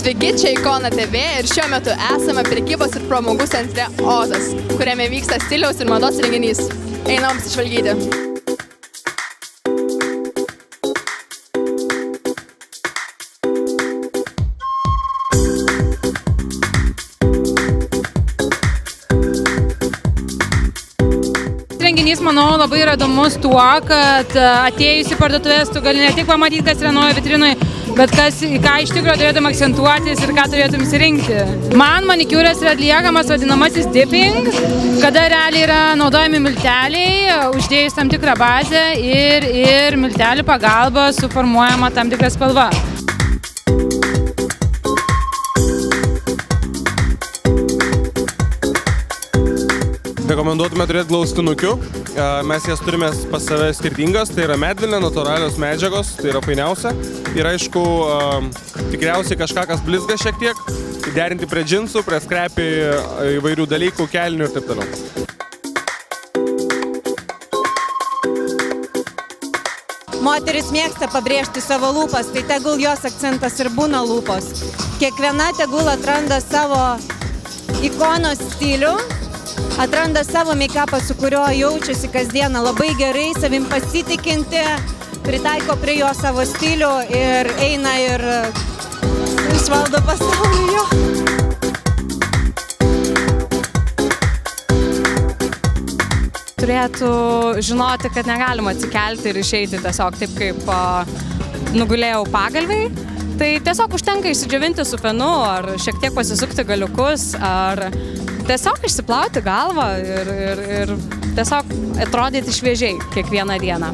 Sveiki, čia Ikona TV ir šiuo metu esame prekybos ir pramogų centre Ozas, kuriame vyksta stiliaus ir mados renginys. Einam pasižvalgyti. Renginys, manau, labai yra įdomus tuo, kad atėjus į parduotuvės tu gali ne tik pamatyti, kas yra naujo vitrinui, bet ką iš tikrųjų turėtum akcentuotis ir ką turėtum įsirinkti. Man manikiūras yra atliekamas vadinamasis dipping, kada realiai yra naudojami milteliai, uždėjus tam tikrą bazę ir miltelių pagalba suformuojama tam tikra spalva. Rekomenduotume turėti glaustinukių. Mes jas turime pas save skirtingas, tai yra medvilnė, natūralios medžiagos, tai yra fainiausia. Ir aišku, tikriausiai kažką, kas blizga šiek tiek, derinti prie džinsų, prie skrepi įvairių dalykų, kelnių ir taip toliau. Moteris mėgsta pabrėžti savo lūpas, tai tegul jos akcentas ir būna lūpos. Kiekviena tegul atranda savo ikonos stilių, atranda savo make-upą, su kuriuo jaučiasi kasdieną labai gerai, savim pasitikinti, pritaiko prie jo savo stilių ir eina ir išvaldo pasaulį jo. Turėtų žinoti, kad negalima atsikelti ir išeiti tiesiog taip, kaip nugulėjau pagalviai. Tai tiesiog užtenka išsidžiovinti su fenu ar šiek tiek pasisukti galiukus ar tiesiog išsiplauti galvą ir tiesiog atrodyti šviežiai kiekvieną dieną.